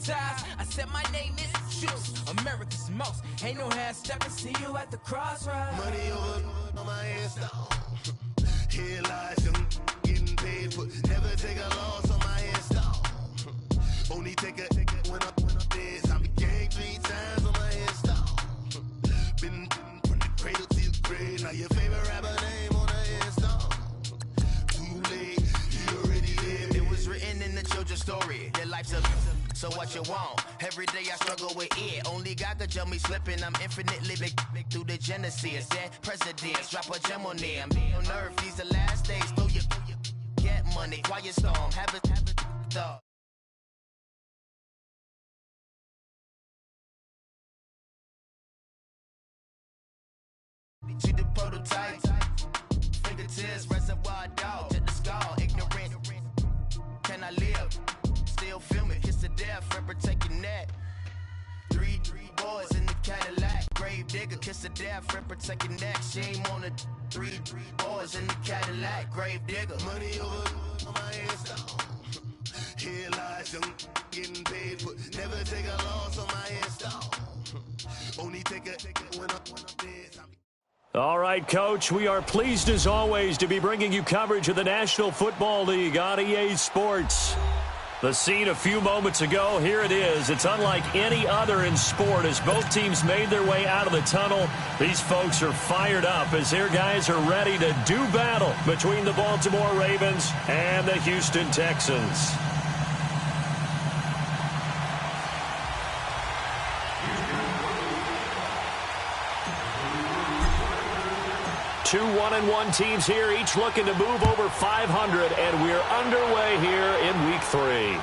hypnotized. I said my name is Juice, America's most. Ain't no half stepping, see you at the crossroads. Money over on my install. Here lies young getting paid for. Never take a loss on my install. Only take a when I'm dead. I be gang 3 times on my install. Been from the cradle to the grave. Now your favorite rapper name on the install. Too late, you already lived. It was written in the children's story. Their life's a so what you want? Every day I struggle with it. Only God could jump me slipping. I'm infinitely big through the genesis. Dead presidents, drop a gem on them. On earth, these the last days. Throw your get money, quiet storm. Have a thought. To the prototype. Fingertips, reservoir dog. To the skull, ignorant. Can I live? Still film it, kiss to death, friend protect your neck. Three boys in the Cadillac, grave digger, kiss to death, friend protect your neck. Shame on the three boys in the Cadillac, grave digger. Money over on my install. Here lies young getting paid for. Never take a loss on my install. Only take a when I'm dead. All right, Coach, we are pleased as always to be bringing you coverage of the National Football League on EA Sports. The scene a few moments ago, here it is. It's unlike any other in sport as both teams made their way out of the tunnel. These folks are fired up as their guys are ready to do battle between the Baltimore Ravens and the Houston Texans. Two 1-1 teams here, each looking to move over 500, and we're underway here in Week 3.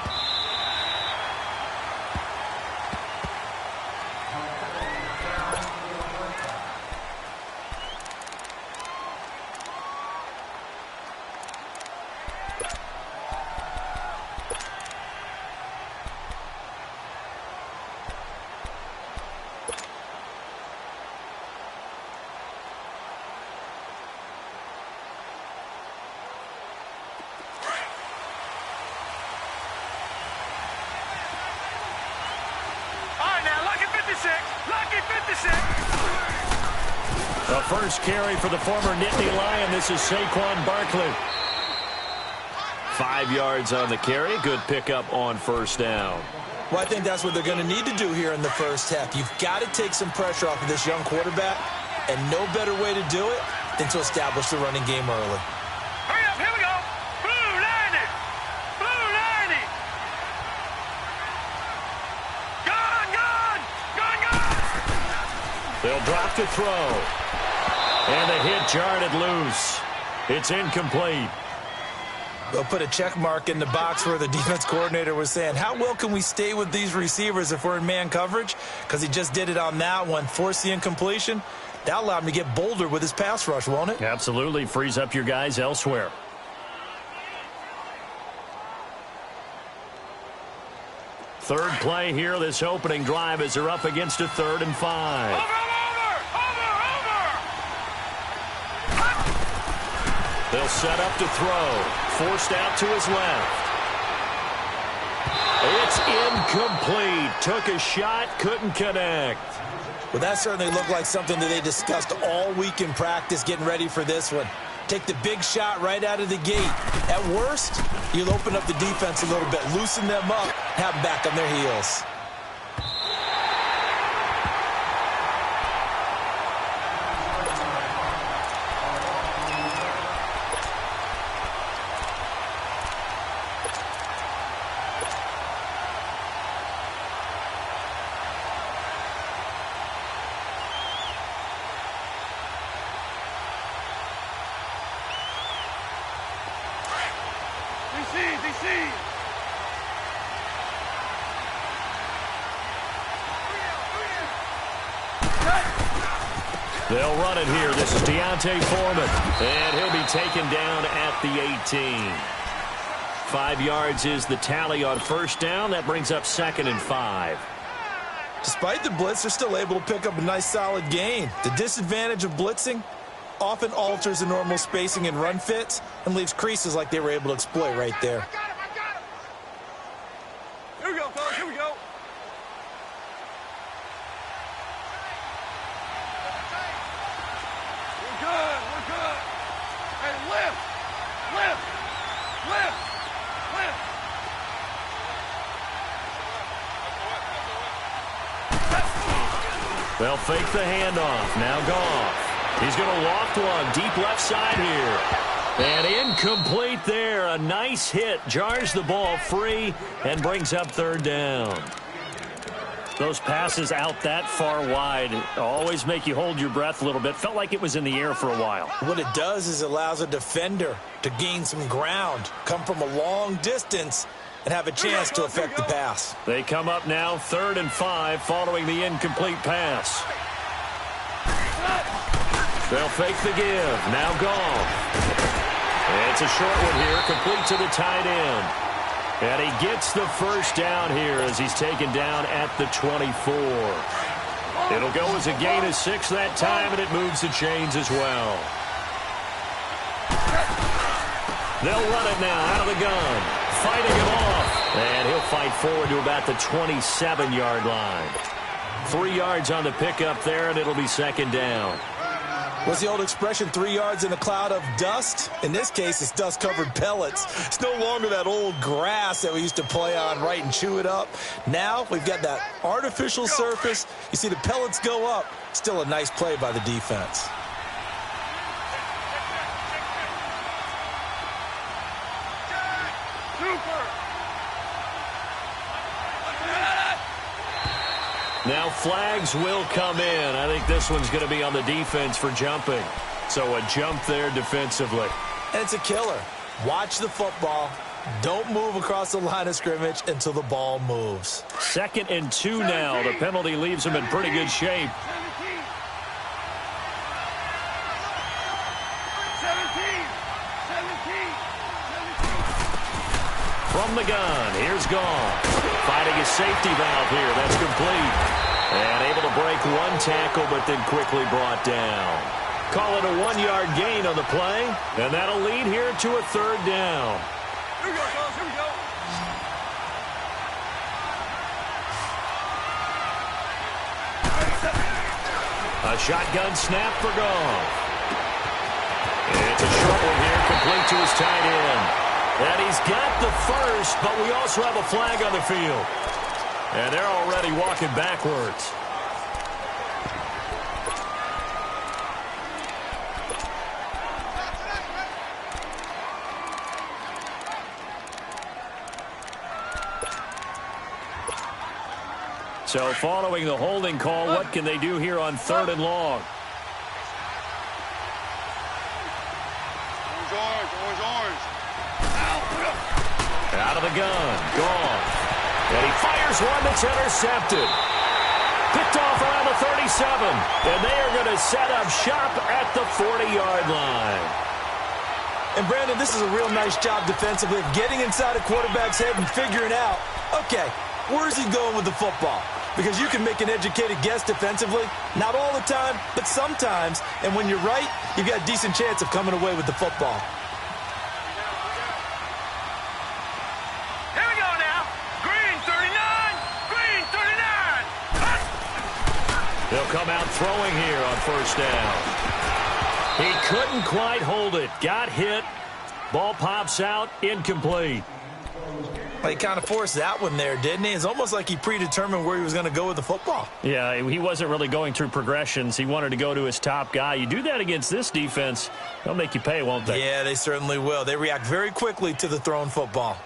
The first carry for the former Nittany Lion. This is Saquon Barkley. 5 yards on the carry. Good pickup on first down. Well, I think that's what they're going to need to do here in the first half. You've got to take some pressure off of this young quarterback, and no better way to do it than to establish the running game early. Hurry up, here we go. Blue 90. Blue 90. Gone. They'll drop to throw. And the hit jarred loose. It's incomplete. They'll put a check mark in the box where the defense coordinator was saying, how well can we stay with these receivers if we're in man coverage? Because he just did it on that one, forced the incompletion. That'll allow him to get bolder with his pass rush, won't it? Absolutely. Frees up your guys elsewhere. Third play here, this opening drive as they're up against a 3rd and 5. They'll set up to throw. Forced out to his left. It's incomplete. Took a shot, couldn't connect. Well, that certainly looked like something that they discussed all week in practice getting ready for this one. Take the big shot right out of the gate. At worst, you'll open up the defense a little bit, loosen them up, have them back on their heels. They'll run it here. This is Deontay Foreman, and he'll be taken down at the 18. 5 yards is the tally on first down. That brings up 2nd and 5. Despite the blitz, they're still able to pick up a nice, solid gain. The disadvantage of blitzing often alters the normal spacing and run fits and leaves creases like they were able to exploit right there. Here we go, fellas. Here we go. They'll fake the handoff. Now Goff. He's going to loft one deep left side here. And incomplete there. A nice hit. Jars the ball free and brings up third down. Those passes out that far wide always make you hold your breath a little bit. Felt like it was in the air for a while. What it does is it allows a defender to gain some ground, come from a long distance, and have a chance to affect the pass. They come up now 3rd and 5 following the incomplete pass. They'll fake the give. Now Goff. It's a short one here, complete to the tight end. And he gets the first down here as he's taken down at the 24. It'll go as a gain of 6 that time, and it moves the chains as well. They'll run it now out of the gun. Fighting him off. And he'll fight forward to about the 27-yard line. 3 yards on the pickup there, and it'll be 2nd down. What's the old expression, 3 yards in a cloud of dust? In this case, it's dust-covered pellets. It's no longer that old grass that we used to play on, right, and chew it up. Now we've got that artificial surface. You see the pellets go up. Still a nice play by the defense. Now flags will come in. I think this one's going to be on the defense for jumping. So a jump there defensively. And it's a killer. Watch the football. Don't move across the line of scrimmage until the ball moves. 2nd and 2 now. The penalty leaves him in pretty good shape. 17. From the gun, here's Goff. Finding a safety valve here. That's complete. And able to break one tackle, but then quickly brought down. Call it a 1-yard gain on the play. And that'll lead here to a 3rd down. Here we go, fellas. Here we go. A shotgun snap for Goff. It's a short one here, complete to his tight end. And he's got the first, but we also have a flag on the field. And they're already walking backwards. So following the holding call, what can they do here on 3rd and long? Orange. Out of the gun, Goff. And he fires one that's intercepted. Picked off around the 37. And they are going to set up shop at the 40-yard line. And, Brandon, this is a real nice job defensively of getting inside a quarterback's head and figuring out, okay, where's he going with the football? Because you can make an educated guess defensively. Not all the time, but sometimes. And when you're right, you've got a decent chance of coming away with the football. Here we go now. Green 39. Green 39. They'll come out throwing here on 1st down. He couldn't quite hold it. Got hit. Ball pops out. Incomplete. Well, he kind of forced that one there, didn't he? It's almost like he predetermined where he was going to go with the football. Yeah, he wasn't really going through progressions. He wanted to go to his top guy. You do that against this defense, they'll make you pay, won't they? Yeah, they certainly will. They react very quickly to the thrown football.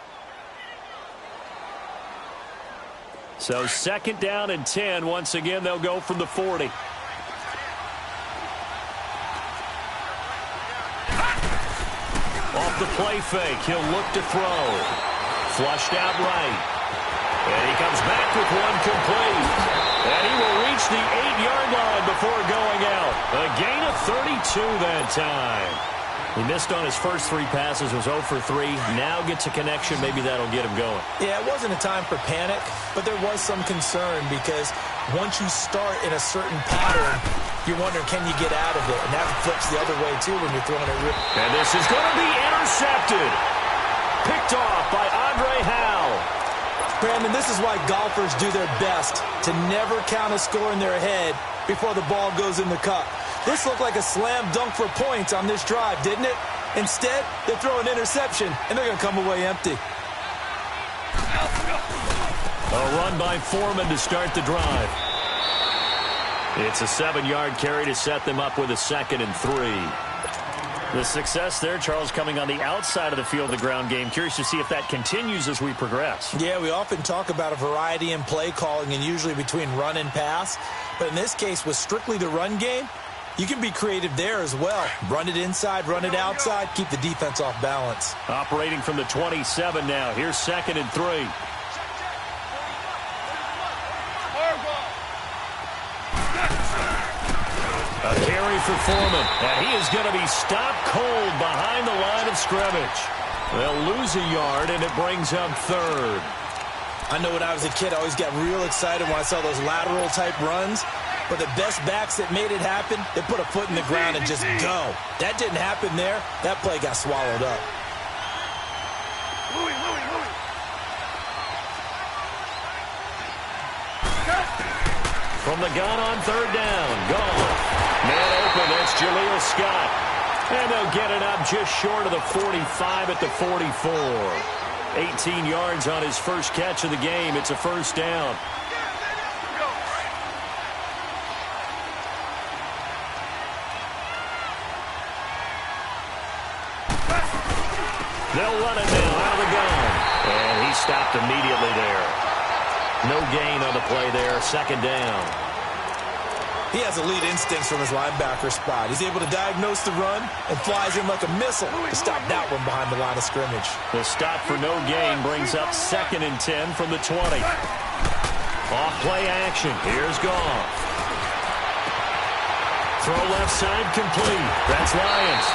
So 2nd down and 10. Once again, they'll go from the 40. Off the play fake, he'll look to throw. Flushed out right. And he comes back with one complete. And he will reach the 8-yard line before going out. A gain of 32 that time. He missed on his first 3 passes, was 0 for 3. Now gets a connection. Maybe that'll get him going. Yeah, it wasn't a time for panic, but there was some concern because once you start in a certain pattern, you're wondering, can you get out of it? And that flips the other way, too, when you're throwing it. And this is going to be intercepted. Picked off by Andre Howell. Brandon, this is why golfers do their best to never count a score in their head before the ball goes in the cup. This looked like a slam dunk for points on this drive, didn't it? Instead, they throw an interception, and they're going to come away empty. A run by Foreman to start the drive. It's a 7-yard carry to set them up with a 2nd and 3. The success there, Charles, coming on the outside of the field, the ground game. Curious to see if that continues as we progress. Yeah, we often talk about a variety in play calling and usually between run and pass. But in this case, with strictly the run game, you can be creative there as well. Run it inside, run it outside, keep the defense off balance. Operating from the 27 now. Here's 2nd and 3. A carry for Foreman, and he is going to be stopped cold behind the line of scrimmage. They'll lose a yard, and it brings up 3rd. I know when I was a kid, I always got real excited when I saw those lateral-type runs. But the best backs that made it happen, they put a foot in the ground and just go. That didn't happen there. That play got swallowed up. From the gun on 3rd down. Gone. Man open, that's Jaleel Scott. And they'll get it up just short of the 45 at the 44. 18 yards on his first catch of the game. It's a 1st down. They'll run it now out of the gun. And he stopped immediately there. No gain on the play there. 2nd down. He has elite instincts from his linebacker spot. He's able to diagnose the run and flies in like a missile to stop that one behind the line of scrimmage. The stop for no gain brings up 2nd and 10 from the 20. Off play action. Here's Goff. Throw left side complete. That's Lyons.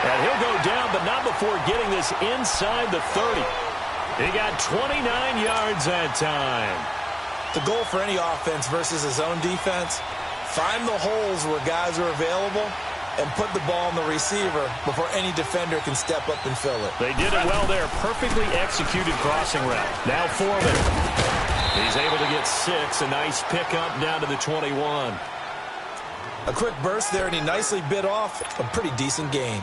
And he'll go down, but not before getting this inside the 30. He got 29 yards that time. The goal for any offense versus his own defense, find the holes where guys are available and put the ball on the receiver before any defender can step up and fill it. They did it well there. Perfectly executed crossing route. Now Foreman. He's able to get 6. A nice pickup down to the 21. A quick burst there, and he nicely bit off a pretty decent gain.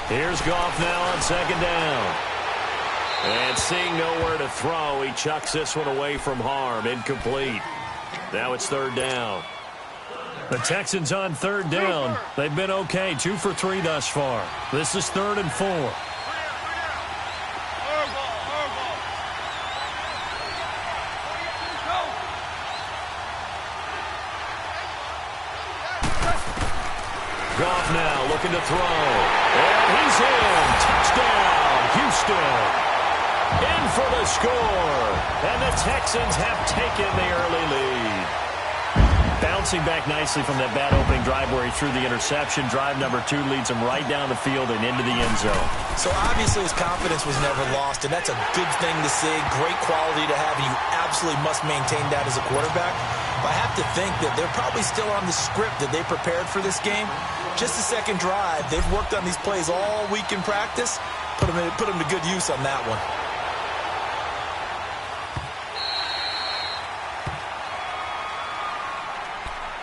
Here's Goff now on 2nd down. And seeing nowhere to throw, he chucks this one away from harm. Incomplete. Now it's 3rd down. The Texans on 3rd down. They've been okay. 2 for 3 thus far. This is 3rd and 4. Goff now looking to throw. And he's in. Touchdown, Houston. In for the score. And the Texans have taken the early lead. Bouncing back nicely from that bad opening drive where he threw the interception. Drive number 2 leads him right down the field and into the end zone. So obviously his confidence was never lost, and that's a good thing to see. Great quality to have, and you absolutely must maintain that as a quarterback. But I have to think that they're probably still on the script that they prepared for this game. Just the second drive. They've worked on these plays all week in practice. Put them to good use on that one.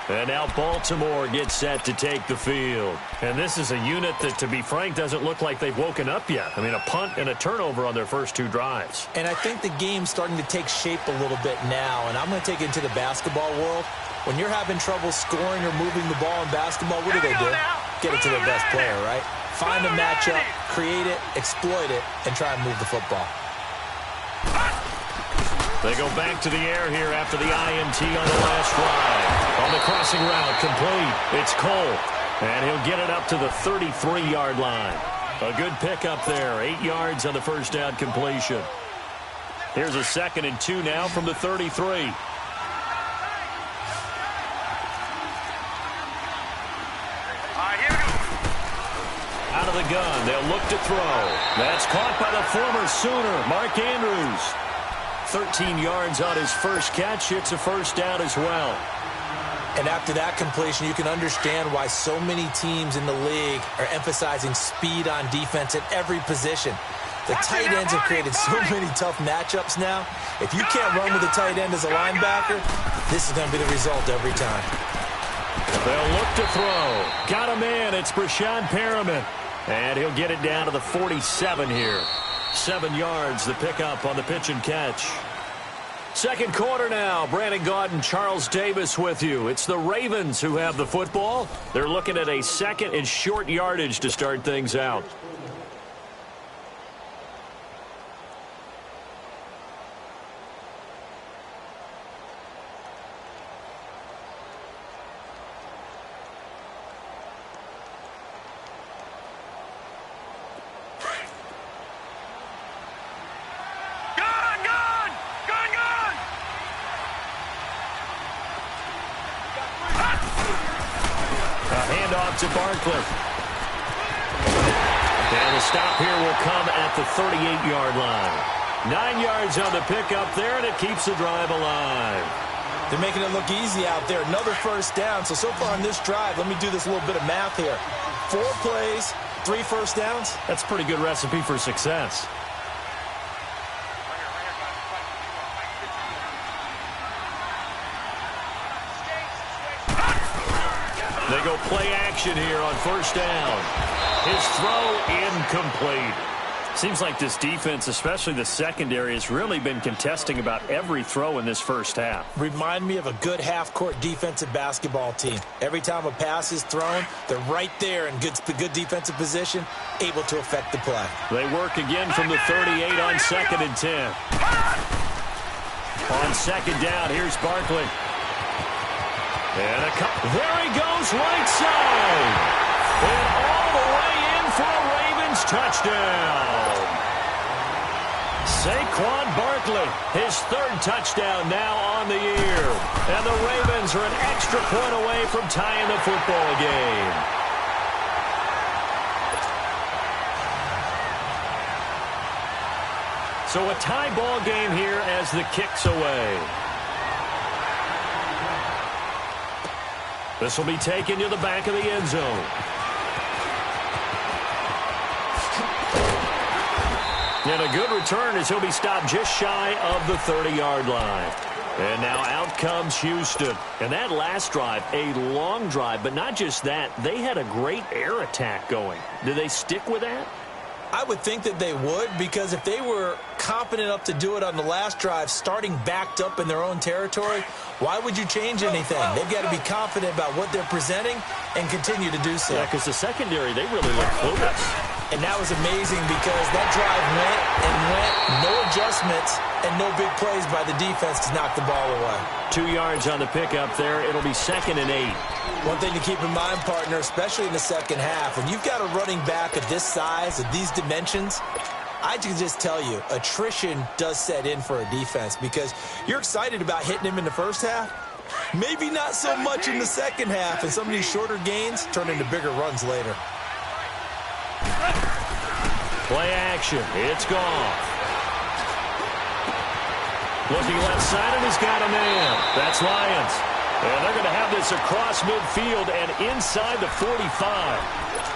And now Baltimore gets set to take the field. And this is a unit that, to be frank, doesn't look like they've woken up yet. I mean, a punt and a turnover on their first 2 drives. And I think the game's starting to take shape a little bit now. And I'm going to take it into the basketball world. When you're having trouble scoring or moving the ball in basketball, what do? Get it to their best player, right? Find a matchup, create it, exploit it, and try and move the football. They go back to the air here after the INT on the last drive. On the crossing route, complete. It's Cole. And he'll get it up to the 33-yard line. A good pickup there. 8 yards on the first down completion. Here's a 2nd and 2 now from the 33. Out of the gun. They'll look to throw. That's caught by the former Sooner, Mark Andrews. 13 yards on his first catch. It's a first down as well. And after that completion, you can understand why so many teams in the league are emphasizing speed on defense at every position. The tight ends have created so many tough matchups now. If you can't run with a tight end as a linebacker, this is going to be the result every time. They'll look to throw. Got a man. It's Breshad Perriman. And he'll get it down to the 47 here. 7 yards, the pickup on the pitch and catch. Second quarter now. Brandon Gaudin and Charles Davis with you. It's the Ravens who have the football. They're looking at a second and short yardage to start things out. To Barkley. And the stop here will come at the 38-yard line. 9 yards on the pickup there, and it keeps the drive alive. They're making it look easy out there. Another first down. So far on this drive, let me do this little bit of math here. 4 plays, 3 first downs. That's a pretty good recipe for success. They go play action here on first down. His throw incomplete. Seems like this defense, especially the secondary, has really been contesting about every throw in this first half. Remind me of a good half-court defensive basketball team. Every time a pass is thrown, they're right there in good defensive position, able to affect the play. They work again from the 38 on 2nd and 10. On second down, here's Barkley. And there he goes, right side. And all the way in for a Ravens touchdown. Saquon Barkley, his 3rd touchdown now on the year. And the Ravens are an extra point away from tying the football game. So a tie ball game here as the kick's away. This will be taken to the back of the end zone. And a good return as he'll be stopped just shy of the 30-yard line. And now out comes Houston. And that last drive, a long drive, but not just that. They had a great air attack going. Do they stick with that? I would think that they would, because if they were confident enough to do it on the last drive, starting backed up in their own territory, why would you change anything? They've got to be confident about what they're presenting and continue to do so. Yeah, because the secondary, they really look clueless. And that was amazing because that drive went, no adjustments, and no big plays by the defense to knock the ball away. 2 yards on the pickup there. It'll be 2nd and 8. One thing to keep in mind, partner, especially in the second half, when you've got a running back of this size, of these dimensions, I can just tell you, attrition does set in for a defense because you're excited about hitting him in the first half. Maybe not so much in the second half, and some of these shorter gains turn into bigger runs later. Play action. It's gone. Looking left side, and he's got a man. That's Lions. And they're going to have this across midfield and inside the 45.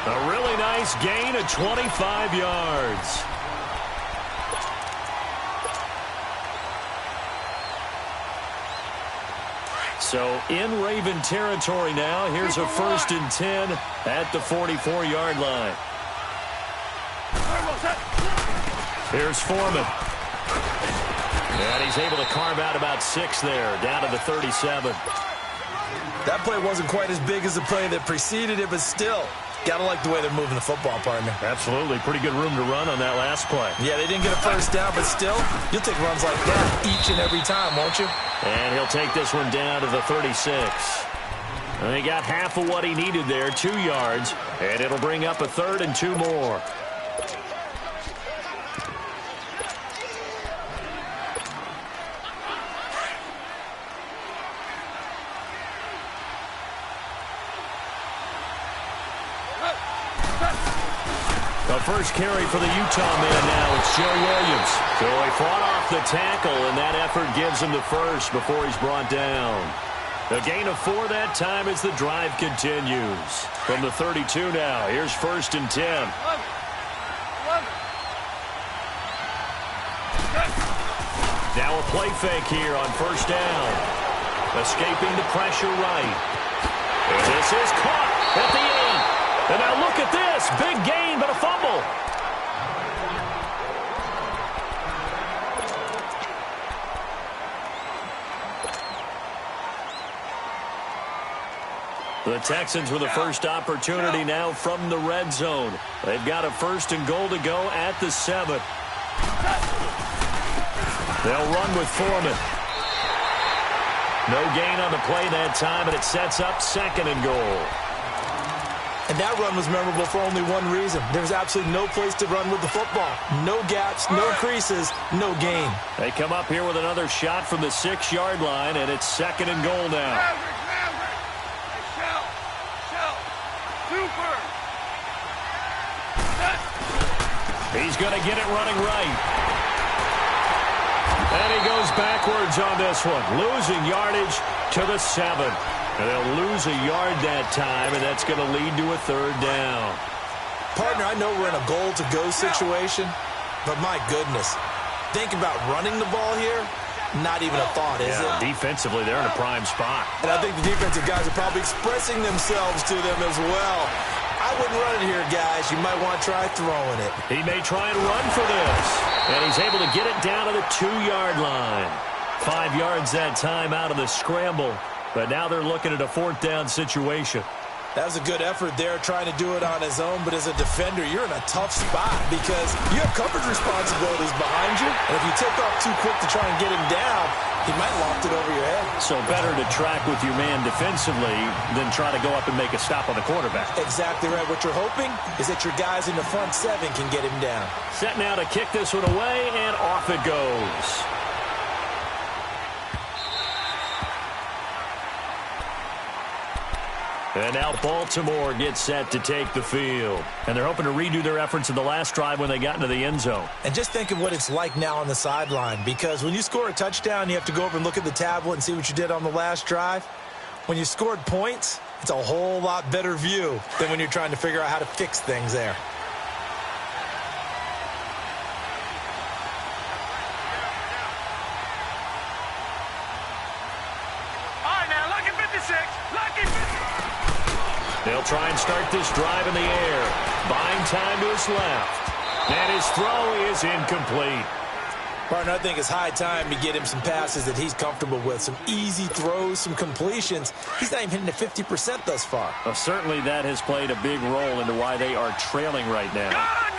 A really nice gain of 25 yards. So in Raven territory now. Here's a 1st and 10 at the 44-yard line. Here's Foreman. And he's able to carve out about 6 there, down to the 37. That play wasn't quite as big as the play that preceded it, but still, got to like the way they're moving the football, partner. Absolutely. Pretty good room to run on that last play. Yeah, they didn't get a first down, but still, you'll take runs like that each and every time, won't you? And he'll take this one down to the 36. And he got half of what he needed there, 2 yards, and it'll bring up a 3rd and 2 more. The first carry for the Utah man now. It's Joe Williams. So he fought off the tackle, and that effort gives him the first before he's brought down. A gain of 4 that time as the drive continues. From the 32 now, here's 1st and 10. Now a play fake here on first down. Escaping the pressure right. And this is caught at the 8. And now look at this. Big gain, but a fumble. The Texans with the first opportunity now from the red zone. They've got a 1st and goal to go at the 7. They'll run with Foreman. No gain on the play that time, and it sets up 2nd and goal. And that run was memorable for only one reason. There's absolutely no place to run with the football. No gaps, no creases, no gain. They come up here with another shot from the 6-yard line, and it's 2nd and goal now. He's going to get it running right. And he goes backwards on this one, losing yardage to the 7. And they'll lose a yard that time, and that's going to lead to a 3rd down. Partner, I know we're in a goal-to-go situation, but my goodness, think about running the ball here. Not even a thought, is it? Defensively, they're in a prime spot. And I think the defensive guys are probably expressing themselves to them as well. I wouldn't run it here, guys. You might want to try throwing it. He may try and run for this. And he's able to get it down to the 2-yard line. 5 yards that time out of the scramble. But now they're looking at a 4th down situation. That was a good effort there, trying to do it on his own. But as a defender, you're in a tough spot because you have coverage responsibilities behind you. And if you take off too quick to try and get him down, he might loft it over your head. So better to track with your man defensively than try to go up and make a stop on the quarterback. Exactly right. What you're hoping is that your guys in the front 7 can get him down. Set now to kick this one away, and off it goes. And now Baltimore gets set to take the field. And they're hoping to redo their efforts in the last drive when they got into the end zone. And just think of what it's like now on the sideline, because when you score a touchdown, you have to go over and look at the tablet and see what you did on the last drive. When you scored points, it's a whole lot better view than when you're trying to figure out how to fix things there. They'll try and start this drive in the air. Buying time to his left. And his throw is incomplete. Partner, I think it's high time to get him some passes that he's comfortable with. Some easy throws, some completions. He's not even hitting the 50% thus far. Well, certainly that has played a big role into why they are trailing right now. Gone!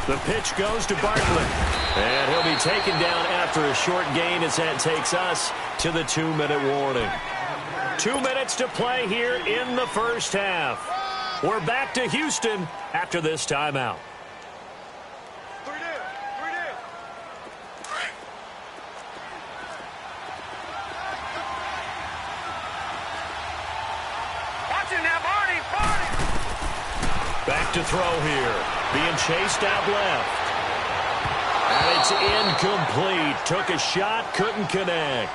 The pitch goes to Bartlett. And he'll be taken down after a short gain as that takes us to the 2-minute warning. 2 minutes to play here in the first half. We're back to Houston after this timeout. Back to throw here. Being chased out left. And it's incomplete. Took a shot, couldn't connect.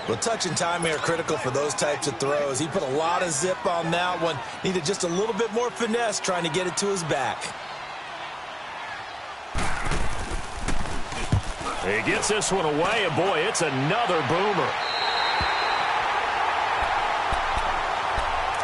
Well, touch and time are critical for those types of throws. He put a lot of zip on that one. Needed just a little bit more finesse trying to get it to his back. He gets this one away, and boy, it's another boomer.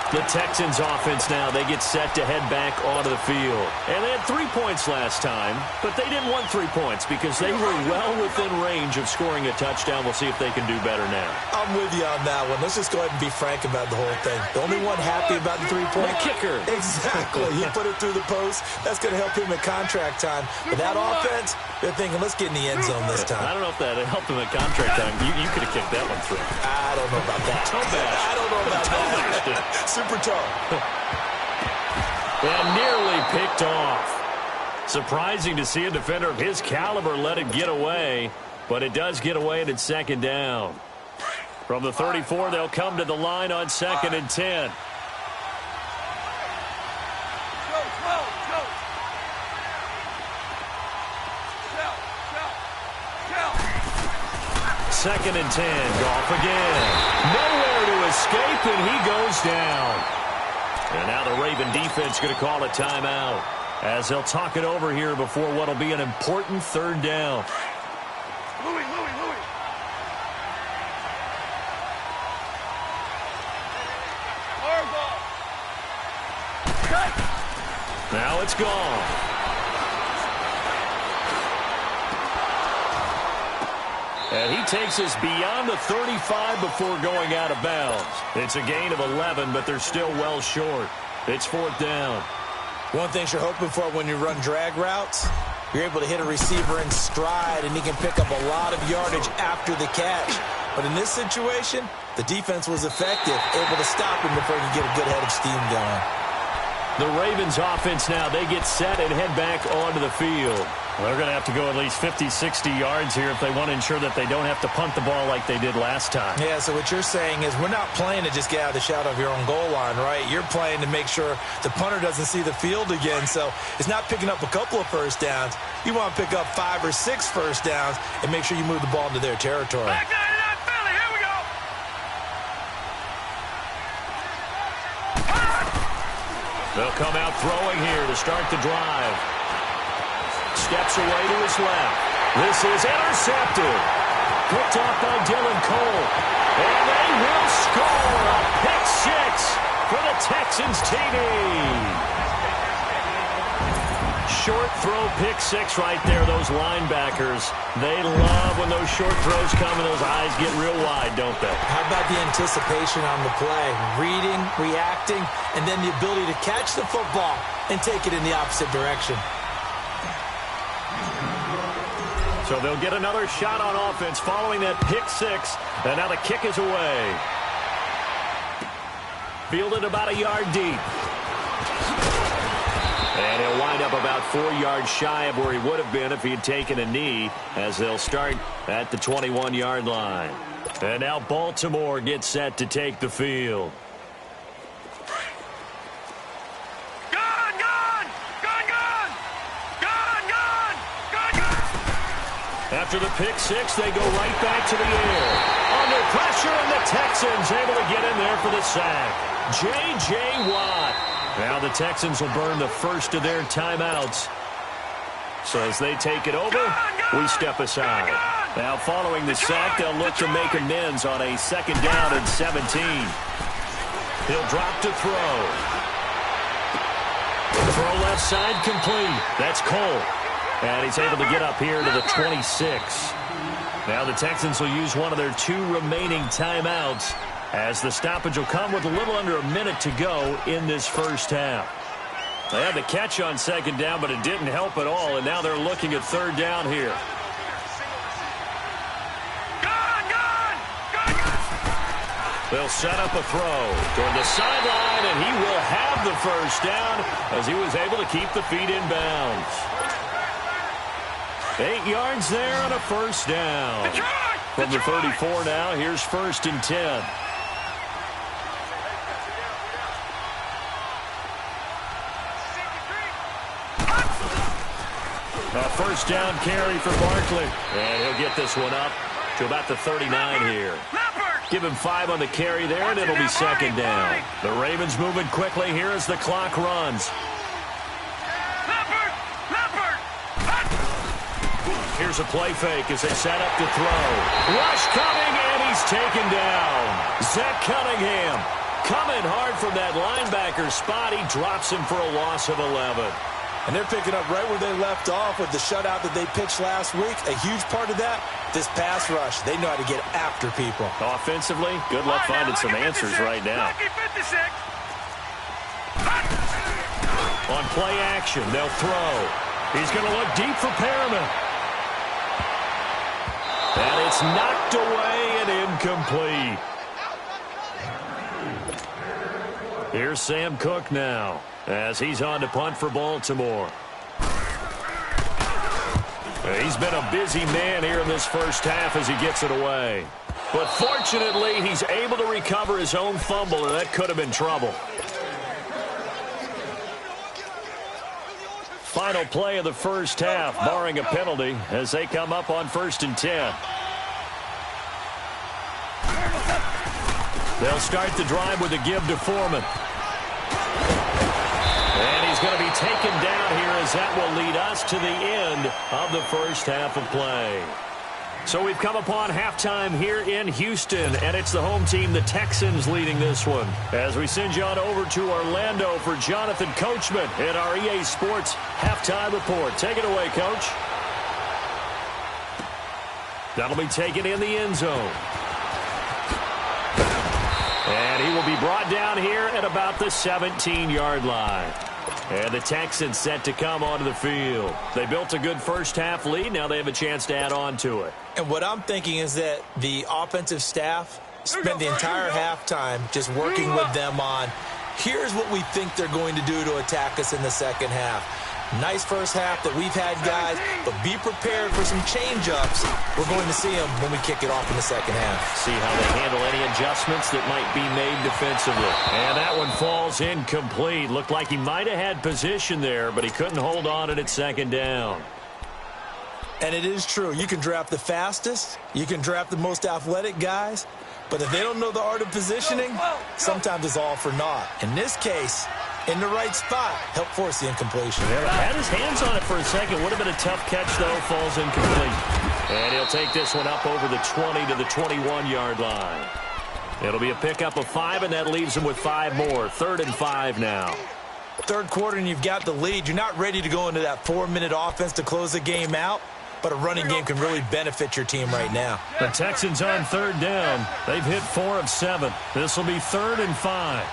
The Texans offense now, they get set to head back onto the field. And they had 3 points last time, but they didn't want 3 points because they were well within range of scoring a touchdown. We'll see if they can do better now. I'm with you on that one. Let's just go ahead and be frank about the whole thing. The only one happy about the 3-point kicker. Exactly. He put it through the post. That's going to help him at contract time. But that offense, they're thinking, let's get in the end zone this time. I don't know if that helped him at contract time. You could have kicked that one through. I don't know about that. Toe bash. I don't know about that. Super toe. And nearly picked off. Surprising to see a defender of his caliber let it get away, but it does get away and it's 2nd down. From the 34, they'll come to the line on 2nd and 10. Second and 10. Goff again. Nowhere to escape, and he goes down. And now the Raven defense going to call a timeout as they'll talk it over here before what will be an important 3rd down. Louis. now it's gone. And he takes us beyond the 35 before going out of bounds. It's a gain of 11, but they're still well short. It's 4th down. One thing you're hoping for when you run drag routes, you're able to hit a receiver in stride, and he can pick up a lot of yardage after the catch. But in this situation, the defense was effective, able to stop him before he could get a good head of steam going. The Ravens offense now, they get set and head back onto the field. They're going to have to go at least 50, 60 yards here if they want to ensure that they don't have to punt the ball like they did last time. Yeah, so what you're saying is we're not playing to just get out of the shadow of your own goal line, right? You're playing to make sure the punter doesn't see the field again. So it's not picking up a couple of first downs. You want to pick up 5 or 6 first downs and make sure you move the ball into their territory. Back 99 Philly, here we go. They'll come out throwing here to start the drive. Steps away to his left. This is intercepted. Picked off by Dylan Cole. And they will score a pick 6 for the Texans TD. Short throw pick 6 right there, those linebackers. They love when those short throws come and those eyes get real wide, don't they? How about the anticipation on the play? Reading, reacting, and then the ability to catch the football and take it in the opposite direction. So they'll get another shot on offense following that pick 6. And now the kick is away. Fielded about a yard deep. And he'll wind up about 4 yards shy of where he would have been if he had taken a knee, as they'll start at the 21-yard line. And now Baltimore gets set to take the field. After the pick 6, they go right back to the air. Under pressure, and the Texans able to get in there for the sack. J.J. Watt. Now the Texans will burn the first of their timeouts. So as they take it over, we step aside. Now following the sack, they'll look to make amends on a 2nd down and 17. He'll drop to throw. Throw left side complete. That's Cole. And he's able to get up here to the 26. Now the Texans will use one of their 2 remaining timeouts, as the stoppage will come with a little under a minute to go in this first half. They had the catch on 2nd down, but it didn't help at all, and now they're looking at 3rd down here. They'll set up a throw toward the sideline, and he will have the first down as he was able to keep the feet in bounds. 8 yards there on a first down. From the 34 now, here's 1st and 10. A first down carry for Barkley. And he'll get this one up to about the 39 here. Give him 5 on the carry there, and it'll be 2nd down. The Ravens moving quickly here as the clock runs. Here's a play fake as they set up to throw. Rush coming, and he's taken down. Zach Cunningham coming hard from that linebacker spot. He drops him for a loss of 11. And they're picking up right where they left off with the shutout that they pitched last week. A huge part of that, this pass rush. They know how to get after people. Offensively, good luck finding some answers right now. On play action, they'll throw. He's going to look deep for Perriman. And it's knocked away and incomplete. Here's Sam Cook now as he's on to punt for Baltimore. He's been a busy man here in this first half as he gets it away. But fortunately, he's able to recover his own fumble, and that could have been trouble. Final play of the first half, barring a penalty, as they come up on 1st and 10. They'll start the drive with a give to Foreman. And he's going to be taken down here as that will lead us to the end of the first half of play. So we've come upon halftime here in Houston, and it's the home team, the Texans, leading this one. As we send you on over to Orlando for Jonathan Coachman in our EA Sports Halftime Report. Take it away, Coach. That'll be taken in the end zone. And he will be brought down here at about the 17-yard line. And the Texans set to come onto the field. They built a good first-half lead. Now they have a chance to add on to it. And what I'm thinking is that the offensive staff spent the entire halftime just working with them on, here's what we think they're going to do to attack us in the second half. Nice first half that we've had, guys, but be prepared for some change-ups. We're going to see them when we kick it off in the second half. See how they handle any adjustments that might be made defensively. And that one falls incomplete. Looked like he might have had position there, but he couldn't hold on at second down. And it is true. You can draft the fastest. You can draft the most athletic guys. But if they don't know the art of positioning, sometimes it's all for naught. In this case, in the right spot, help force the incompletion. Had his hands on it for a second. Would have been a tough catch, though. Falls incomplete. And he'll take this one up over the 20 to the 21-yard line. It'll be a pickup of 5, and that leaves him with 5 more. 3rd and 5 now. Third quarter, and you've got the lead. You're not ready to go into that 4-minute offense to close the game out, but a running game can really benefit your team right now. The Texans on 3rd down. They've hit 4 of 7. This will be 3rd and 5.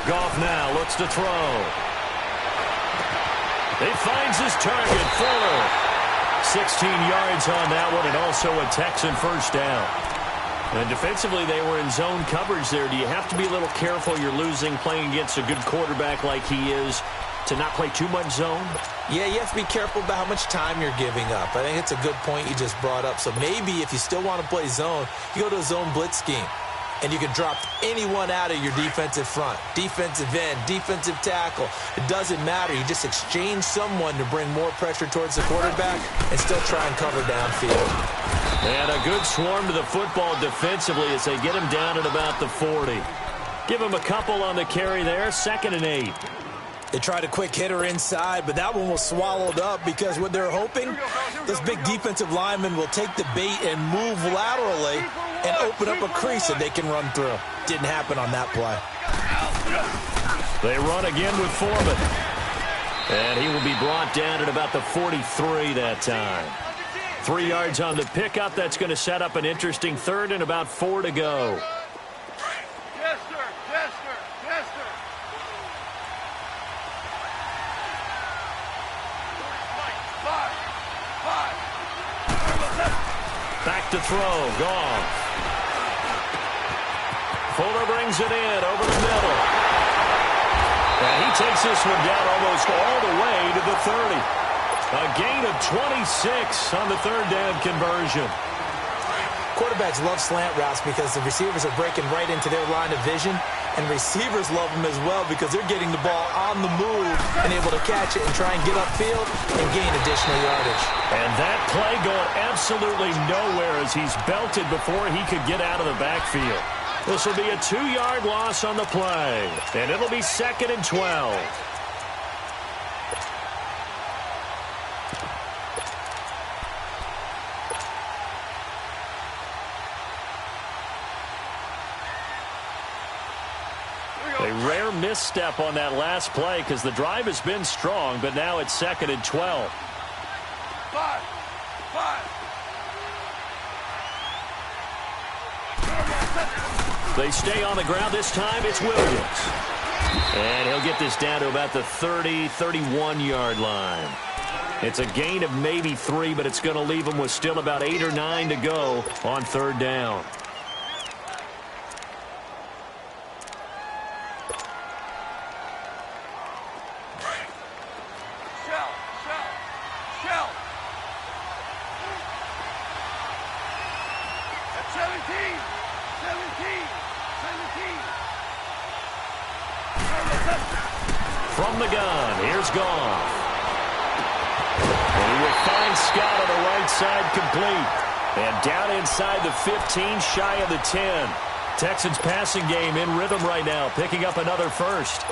Goff now looks to throw. He finds his target, Fuller. 16 yards on that one, and also a Texan first down. And defensively, they were in zone coverage there. Do you have to be a little careful? You're losing playing against a good quarterback like he is to not play too much zone? Yeah, you have to be careful about how much time you're giving up. I think it's a good point you just brought up. So maybe if you still want to play zone, you go to a zone blitz scheme. And you can drop anyone out of your defensive front, defensive end, defensive tackle. It doesn't matter. You just exchange someone to bring more pressure towards the quarterback and still try and cover downfield. And a good swarm to the football defensively as they get him down at about the 40. Give him a couple on the carry there, 2nd and 8. They tried a quick hitter inside, but that one was swallowed up because what they're hoping, this big defensive lineman will take the bait and move laterally and open up a crease that they can run through. Didn't happen on that play. They run again with Foreman. And he will be brought down at about the 43 that time. 3 yards on the pickup. That's going to set up an interesting 3rd and about 4 to go. Yes, sir. Yes, sir. Yes, sir. Back to throw. Goff. Fuller brings it in over the middle. And he takes this one down almost all the way to the 30. A gain of 26 on the 3rd down conversion. Quarterbacks love slant routes because the receivers are breaking right into their line of vision, and receivers love them as well because they're getting the ball on the move and able to catch it and try and get upfield and gain additional yardage. And that play going absolutely nowhere as he's belted before he could get out of the backfield. This will be a 2-yard loss on the play, and it'll be 2nd and 12. A rare misstep on that last play because the drive has been strong, but now it's 2nd and 12. 5. They stay on the ground. This time it's Williams. And he'll get this down to about the 30, 31-yard line. It's a gain of maybe 3, but it's going to leave him with still about 8 or 9 to go on 3rd down. Shell. At 17. From the gun, here's Goff. And he will find Scott on the right side complete. And down inside the 15, shy of the 10. Texans passing game in rhythm right now, picking up another first.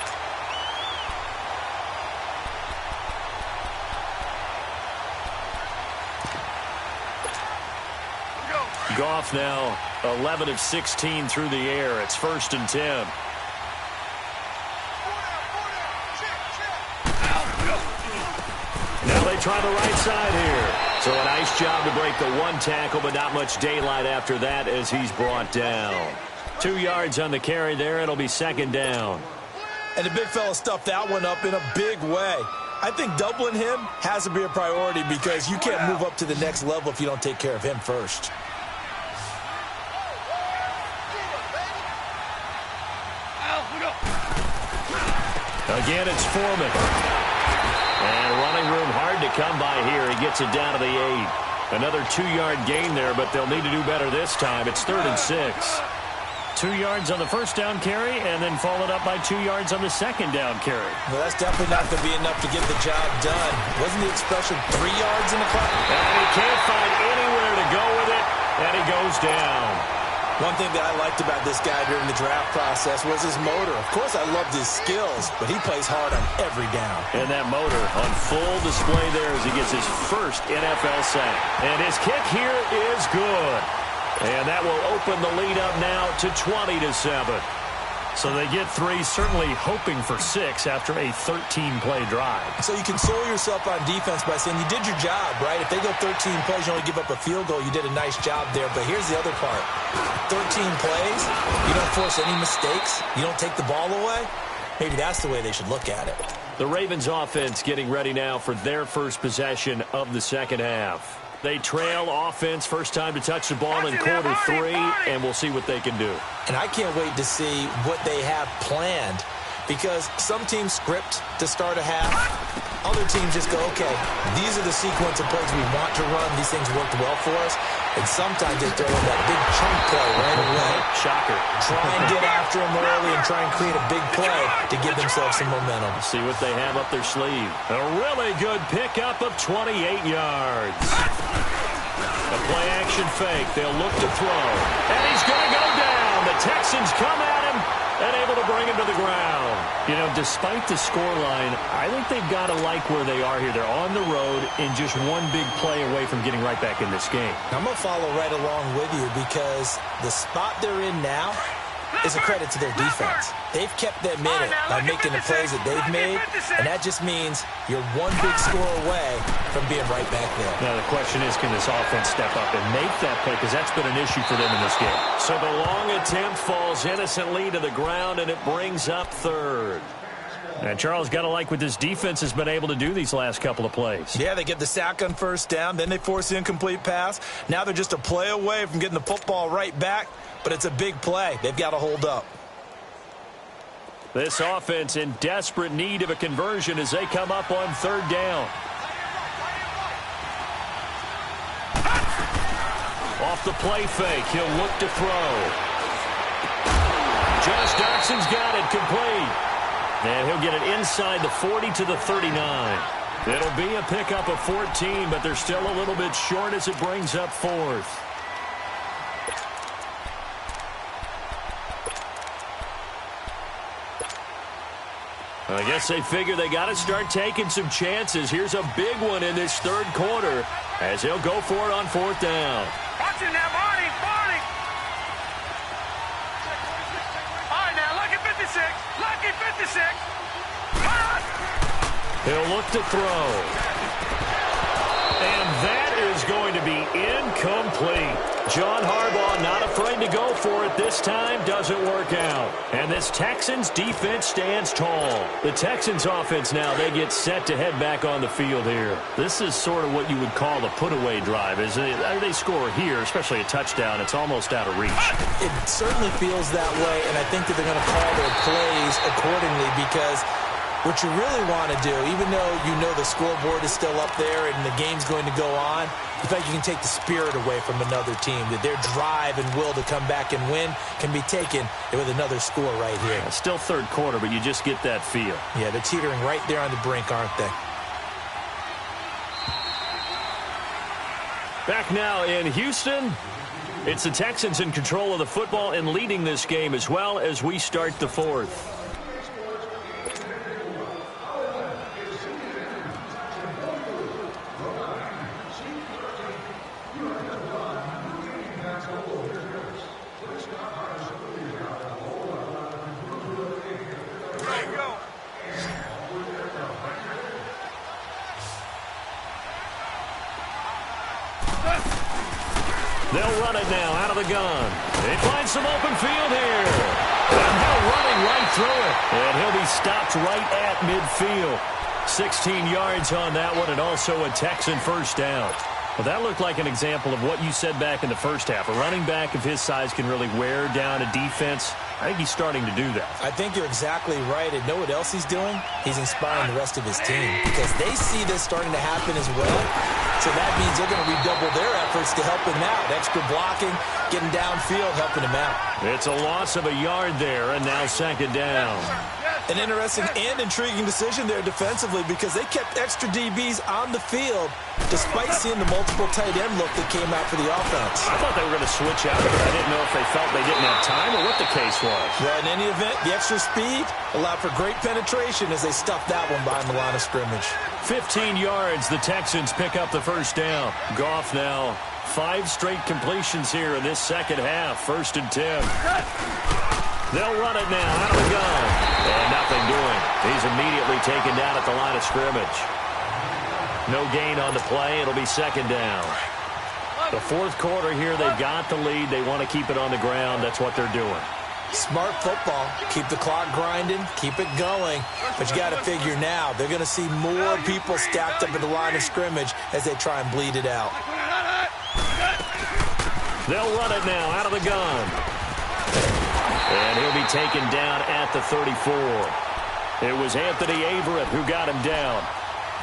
Goff now 11 of 16 through the air. It's 1st and 10. Now they try the right side here. So a nice job to break the one tackle, but not much daylight after that as he's brought down. 2 yards on the carry there. It'll be 2nd down. And the big fella stuffed that one up in a big way. I think doubling him has to be a priority because you can't move up to the next level if you don't take care of him first. Again, it's Foreman. And running room hard to come by here. He gets it down to the 8. Another 2-yard gain there, but they'll need to do better this time. It's 3rd and 6. 2 yards on the first down carry, and then followed up by 2 yards on the second down carry. Well, that's definitely not going to be enough to get the job done. Wasn't the expression 3 yards in the clock? And he can't find anywhere to go with it, and he goes down. One thing that I liked about this guy during the draft process was his motor. Of course, I loved his skills, but he plays hard on every down. And that motor on full display there as he gets his first NFL sack. And his kick here is good. And that will open the lead up now to 20-7. So they get 3, certainly hoping for 6 after a 13-play drive. So you console yourself on defense by saying you did your job, right? If they go 13 plays, you only give up a field goal, you did a nice job there. But here's the other part. 13 plays, you don't force any mistakes, you don't take the ball away. Maybe that's the way they should look at it. The Ravens offense getting ready now for their first possession of the second half. They trail offense, first time to touch the ball in quarter 3, and we'll see what they can do. And I can't wait to see what they have planned because some teams script to start a half. Other teams just go, okay, these are the sequence of plays we want to run. These things worked well for us. And sometimes they throw in that big chunk play right away. Shocker. Try and get after them early and try and create a big play to give themselves some momentum. See what they have up their sleeve. A really good pickup of 28 yards. A play-action fake. They'll look to throw. And he's going to go down. The Texans come at him and able to bring him to the ground. You know, despite the scoreline, I think they've got to like where they are here. They're on the road and just one big play away from getting right back in this game. I'm going to follow right along with you because the spot they're in now is a credit to their defense. They've kept them in it by making the plays that they've made, and that just means you're one big score away from being right back there. Now the question is, can this offense step up and make that play? Because that's been an issue for them in this game. So the long attempt falls innocently to the ground, and it brings up 3rd. And Charles, got to like what this defense has been able to do these last couple of plays. Yeah, they get the sack on first down, then they force the incomplete pass. Now they're just a play away from getting the football right back, but it's a big play. They've got to hold up. This offense in desperate need of a conversion as they come up on 3rd down. Off the play fake, he'll look to throw. Josh Doxson's got it complete. And he'll get it inside the 40 to the 39. It'll be a pickup of 14, but they're still a little bit short as it brings up 4th. I guess they figure they got to start taking some chances. Here's a big one in this 3rd quarter as he'll go for it on 4th down. Watch it now, Barney. All right, now, lucky 56. Lucky 56. He'll look to throw. And that is going to be incomplete. John Harbaugh not afraid to go for it this time. Doesn't work out. And this Texans defense stands tall. The Texans offense now, they get set to head back on the field here. This is sort of what you would call a put-away drive. They score here, especially a touchdown. It's almost out of reach. It certainly feels that way, and I think that they're going to call their plays accordingly because what you really want to do, even though you know the scoreboard is still up there and the game's going to go on, you think you can take the spirit away from another team, that their drive and will to come back and win can be taken with another score right here. Yeah, still 3rd quarter, but you just get that feel. Yeah, they're teetering right there on the brink, aren't they? Back now in Houston, it's the Texans in control of the football and leading this game as well as we start the 4th. They'll run it now out of the gun. They find some open field here. And they're running right through it. And he'll be stopped right at midfield. 16 yards on that one, and also a Texan first down. Well, that looked like an example of what you said back in the first half. A running back of his size can really wear down a defense. I think he's starting to do that. I think you're exactly right. And know what else he's doing? He's inspiring the rest of his team because they see this starting to happen as well. So that means they're going to redouble their efforts to help him out. Extra blocking, getting downfield, helping him out. It's a loss of a yard there, and now second down. An interesting and intriguing decision there defensively because they kept extra DBs on the field despite seeing the multiple tight end look that came out for the offense. I thought they were going to switch out, but I didn't know if they felt they didn't have time or what the case was. Well, in any event, the extra speed allowed for great penetration as they stuffed that one behind the line of scrimmage. 15 yards, the Texans pick up the first down. Goff now 5 straight completions here in this second half. 1st and 10. They'll run it now out of the gun. And nothing doing. He's immediately taken down at the line of scrimmage. No gain on the play. It'll be second down. The fourth quarter here, they've got the lead. They want to keep it on the ground. That's what they're doing. Smart football. Keep the clock grinding. Keep it going. But you got to figure now, they're going to see more people stacked up at the line of scrimmage as they try and bleed it out. They'll run it now out of the gun. And he'll be taken down at the 34. It was Anthony Averett who got him down.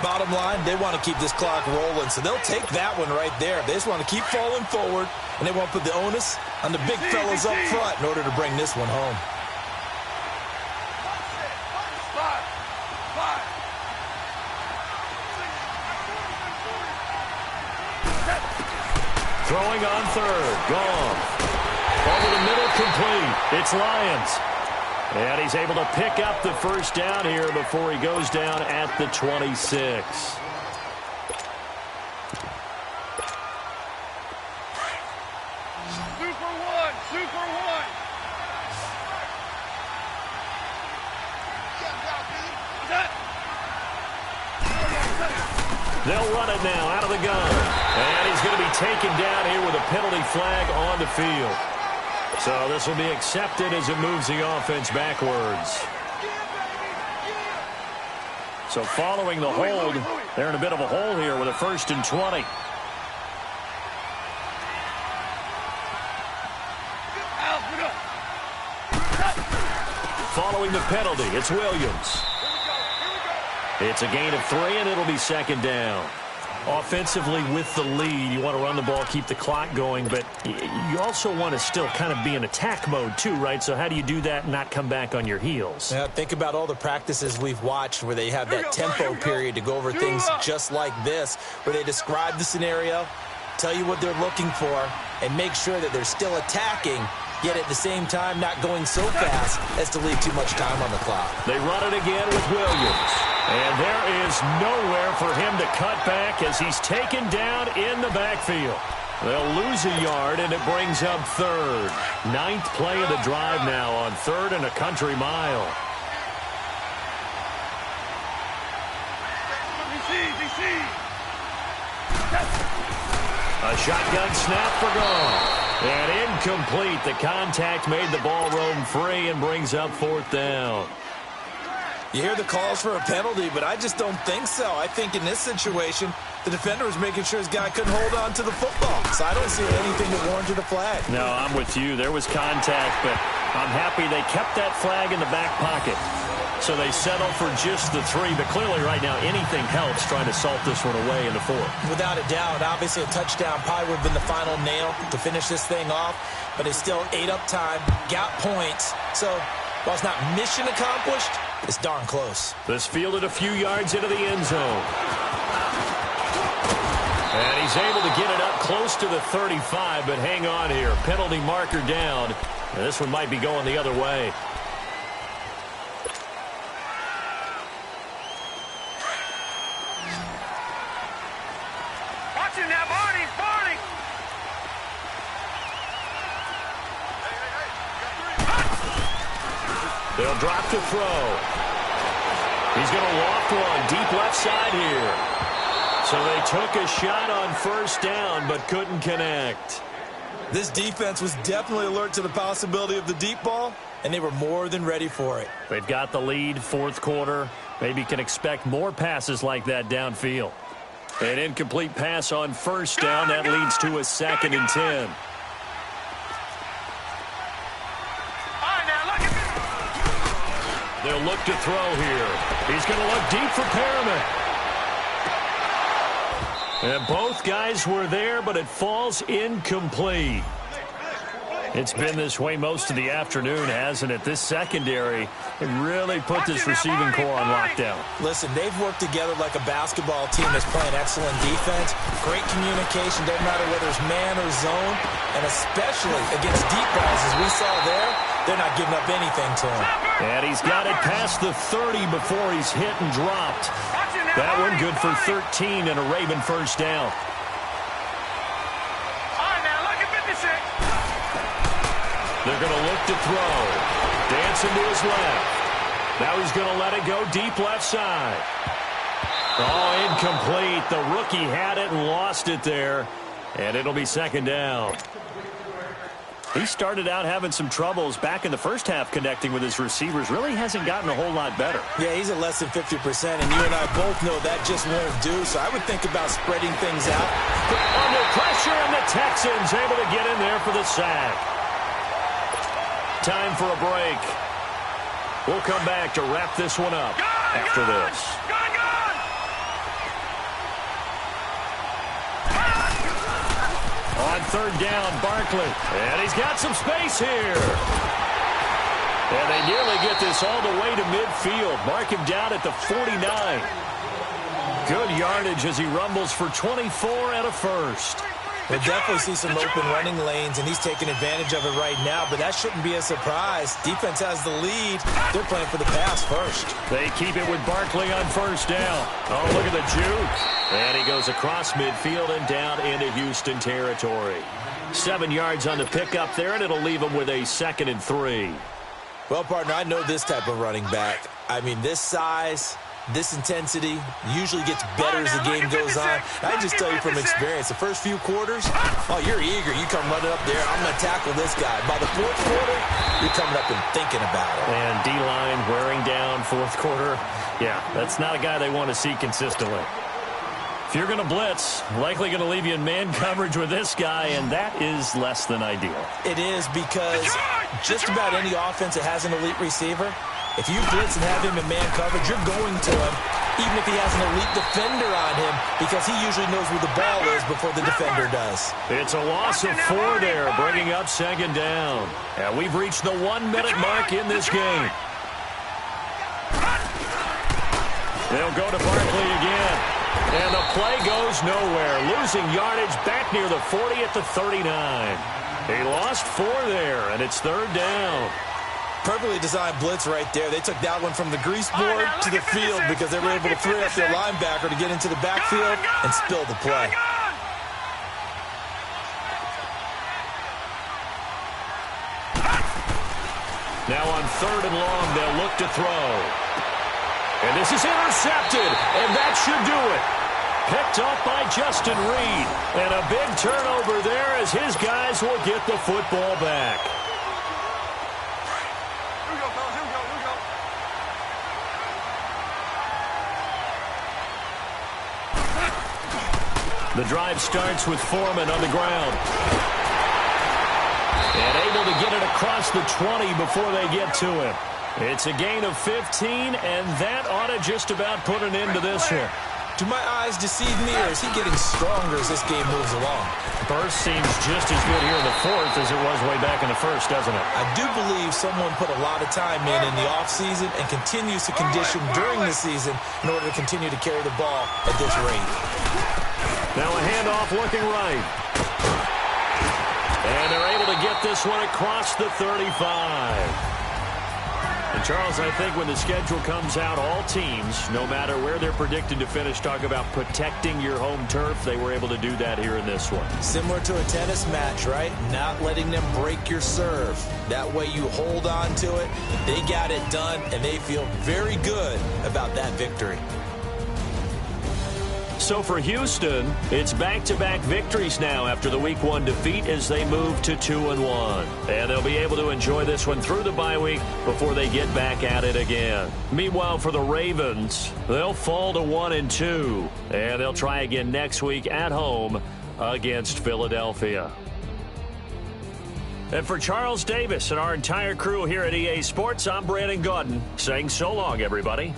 Bottom line, they want to keep this clock rolling, so they'll take that one right there. They just want to keep falling forward, and they want to put the onus on the big fellas up front in order to bring this one home. Throwing on third. Goff. Over the middle, complete. It's Lions. And he's able to pick up the first down here before he goes down at the 26. Super one, super one. They'll run it now out of the gun. And he's going to be taken down here with a penalty flag on the field. So this will be accepted as it moves the offense backwards. So following the hold, they're in a bit of a hole here with a 1st and 20. Following the penalty, it's Williams. It's a gain of 3, and it'll be second down. Offensively, with the lead, you want to run the ball, keep the clock going, but you also want to still kind of be in attack mode too, right? So how do you do that and not come back on your heels? Yeah, think about all the practices we've watched where they have that tempo period to go over things just like this, where they describe the scenario, tell you what they're looking for, and make sure that they're still attacking, yet at the same time not going so fast as to leave too much time on the clock. They run it again with Williams. And there is nowhere for him to cut back as he's taken down in the backfield. They'll lose a yard, and it brings up third. 9th play of the drive now on 3rd and a country mile. A shotgun snap for Goff. And incomplete. The contact made the ball roam free and brings up 4th down. You hear the calls for a penalty, but I just don't think so. I think in this situation, the defender was making sure his guy couldn't hold on to the football. So I don't see anything that warranted a flag. No, I'm with you. There was contact, but I'm happy they kept that flag in the back pocket. So they settle for just the 3. But clearly right now, anything helps trying to salt this one away in the 4th. Without a doubt, obviously a touchdown probably would have been the final nail to finish this thing off. But they still ate up time, got points. So while it's not mission accomplished, it's darn close. This fielded a few yards into the end zone. And he's able to get it up close to the 35, but hang on here. Penalty marker down. And this one might be going the other way. Watch him now, Barney, Barney. They'll drop to throw. He's going to loft one deep left side here. So they took a shot on 1st down, but couldn't connect. This defense was definitely alert to the possibility of the deep ball, and they were more than ready for it. They've got the lead, fourth quarter. Maybe can expect more passes like that downfield. An incomplete pass on first down. That leads to a 2nd and 10. They'll look to throw here. He's going to look deep for Perriman. And both guys were there, but it falls incomplete. It's been this way most of the afternoon, hasn't it? This secondary really put this receiving core on lockdown. Listen, they've worked together like a basketball team that's playing excellent defense. Great communication, doesn't matter whether it's man or zone. And especially against deep balls, as we saw there, they're not giving up anything to him. And he's got it past the 30 before he's hit and dropped. That one good for 13 and a Raven first down. They're going to look to throw. Dancing to his left. Now he's going to let it go deep left side. Oh, incomplete. The rookie had it and lost it there. And it'll be 2nd down. He started out having some troubles back in the first half connecting with his receivers. Really hasn't gotten a whole lot better. Yeah, he's at less than 50%, and you and I both know that just won't do. So I would think about spreading things out. Under pressure, and the Texans able to get in there for the sack. Time for a break. We'll come back to wrap this one up after this. On 3rd down, Barkley. And he's got some space here. And they nearly get this all the way to midfield. Mark him down at the 49. Good yardage as he rumbles for 24 and a first. We'll definitely see some open running lanes, and he's taking advantage of it right now, but that shouldn't be a surprise. Defense has the lead. They're playing for the pass first. They keep it with Barkley on first down. Oh, look at the juke. And he goes across midfield and down into Houston territory. 7 yards on the pickup there, and it'll leave him with a 2nd and 3. Well, partner, I know this type of running back. I mean, this size, this intensity usually gets better as the game goes on. I just tell you from experience, the first few quarters, oh, you're eager. You come running up there, I'm going to tackle this guy. By the 4th quarter, you're coming up and thinking about it. And D-line wearing down 4th quarter. Yeah, that's not a guy they want to see consistently. If you're going to blitz, likely going to leave you in man coverage with this guy, and that is less than ideal. It is because just about any offense that has an elite receiver, if you blitz and have him in man coverage, you're going to him, even if he has an elite defender on him, because he usually knows where the ball is before the defender does. It's a loss of 4 there, bringing up 2nd down. And we've reached the 1-minute mark in this game. They'll go to Barkley again. And the play goes nowhere. Losing yardage back near the 40 at the 39. He lost 4 there, and it's 3rd down. Perfectly designed blitz right there. They took that one from the grease board to the field because they were able to free up their linebacker to get into the backfield and spill the play. Now on 3rd and long, they'll look to throw. And this is intercepted, and that should do it. Picked off by Justin Reed. And a big turnover there as his guys will get the football back. The drive starts with Foreman on the ground. And able to get it across the 20 before they get to him. It's a gain of 15, and that ought to just about put an end to this one. Do my eyes deceive me, or is he getting stronger as this game moves along? Burst seems just as good here in the 4th as it was way back in the 1st, doesn't it? I do believe someone put a lot of time in the offseason and continues to condition during the season in order to continue to carry the ball at this rate. Now a handoff looking right. And they're able to get this one across the 35. And Charles, I think when the schedule comes out, all teams, no matter where they're predicted to finish, talk about protecting your home turf. They were able to do that here in this one. Similar to a tennis match, right? Not letting them break your serve. That way you hold on to it. They got it done, and they feel very good about that victory. So for Houston, it's back-to-back victories now after the Week 1 defeat as they move to 2-1. And they'll be able to enjoy this one through the bye week before they get back at it again. Meanwhile, for the Ravens, they'll fall to 1-2. And they'll try again next week at home against Philadelphia. And for Charles Davis and our entire crew here at EA Sports, I'm Brandon Gaudin saying so long, everybody.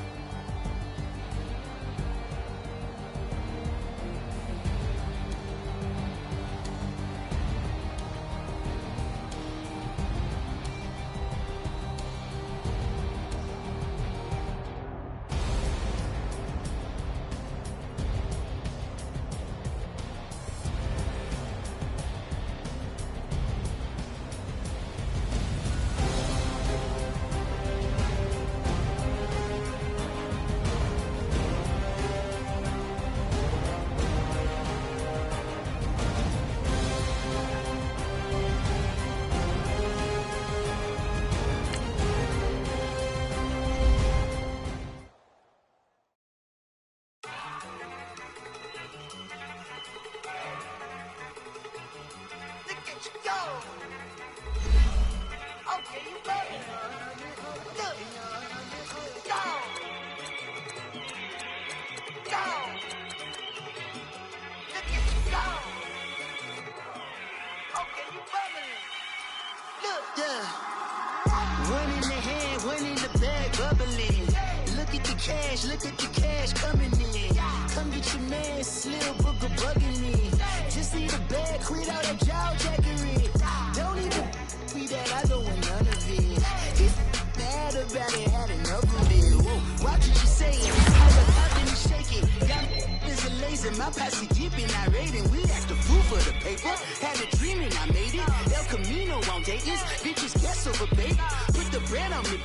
Look at the cash coming in. Come get your man, Slim Booker bugging me. Just need a bag, quit all that jaw jackery. Don't even be that, I don't want none of it. He's mad about it, had enough of it. Whoa, watch what you say, how the up and shake it. Got is a laser, my posse dipping, I raiding. We act the fool for the paper. Had a dream and I made it. El Camino on Dayton's, bitches guess over bait. Put the bread on me.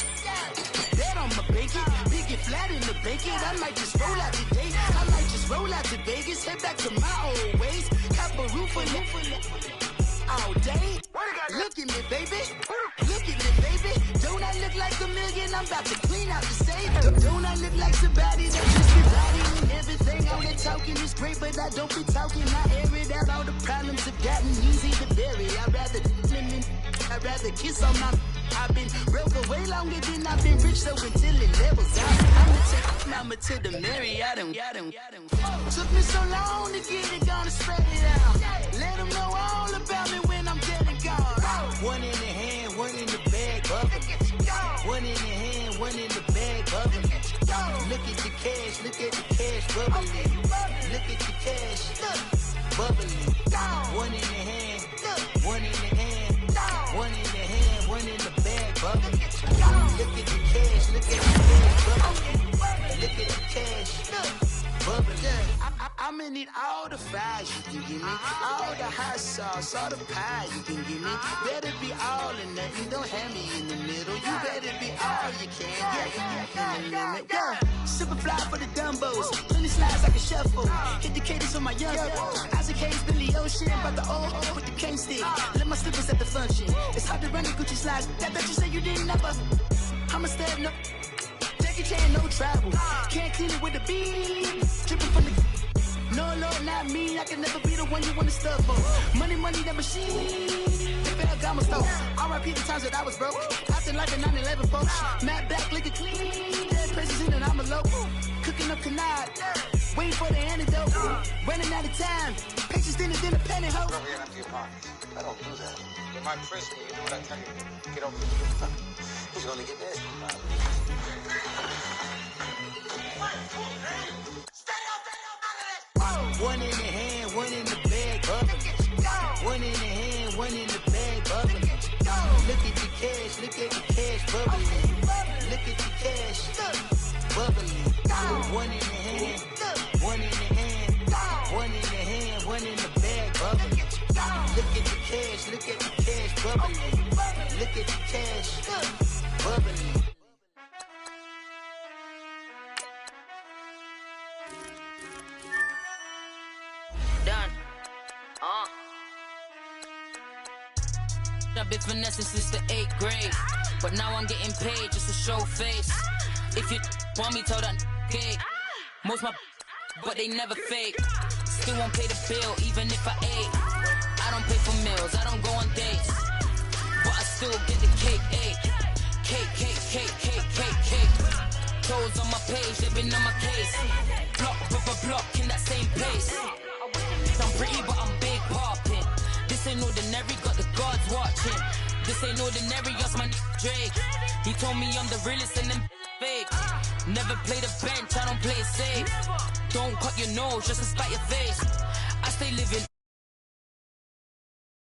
Bet on my bacon, big and flat in the bacon. I might just roll out today. I might just roll out to Vegas, head back to my old ways. Cop a roof all day. Look at me, baby. Look at me, baby. Don't I look like a million? I'm about to clean out the safe. Don't I look like somebody that just be bodying everything? All that talking is great, but I don't be talking. I air it out. All the problems have gotten easy to bury. I'd rather kiss on my. I've been broke for way longer than I've been rich, so until it levels out, I'ma take mama to the Marriott. Took me so long to get it, gonna spread it out. Let them know all about me when I'm dead and gone. One in the hand, one in the bag, bubbling. One in the hand, one in the bag, bubbling. Look at the cash, bubbling. Look at the cash, bubbling. One in the hand, one in the hand, one in the hand, one in the bag, bubbling. Look at the cash, bubbling. Look at the cash, bubbling. I'ma need all the fries you can give me, all the hot sauce, all the pie you can give me. Better be all or nothing, don't have me in the middle. You better be all you can, yeah. Super fly for the Dumbos, plenty slides like a shuffle. Hit the cadence on my young Isaac Hayes, Billy Ocean, but the old with the cane stick. Let my slippers at the function. It's hard to run the Gucci slides. That bet you say you didn't never. I'ma step no. Jackie Chan, no travel. Can't clean it with the beat. Dripping from the. No, Lord, not me. I can never be the one you want to stuff for. Money, that machine. The Ferragamo store. R.I.P. the times that I was broke. Acting like a 9/11 folks. Matt back, looking clean. Dead presses in and I'm a local. Cooking up canard. Waiting for the antidote. Running out of time. Pictures thinner than a penny hoe. I don't do that. In my prison, you do what I tell you. Get over it. He's gonna get this. One in the hand, one in the bag, bubbling. One in the hand, one in the bag, bubbling. Look at the cash, bubbling. Look at the cash, bubbling. One in the hand, one in the hand, one in the hand, one in the bag, bubbling. Look at the cash, bubbling. Look at the cash, bubbling. Done. I've been finessing since the 8th grade, but now I'm getting paid just to show face. If you want me, tell that gay. Most my but they never fake. Still won't pay the bill, even if I ate. I don't pay for meals, I don't go on dates, but I still get the cake, ayy. Cake, cake, cake, cake, cake, cake. Toes on my page, they've been on my case. Block, block, in that same place. I'm pretty, but I'm big popping. This ain't ordinary, got the gods watching. This ain't ordinary, that's my Drake. He told me I'm the realest and them fake. Never play the bench, I don't play it safe. Don't cut your nose just to spite your face. I stay living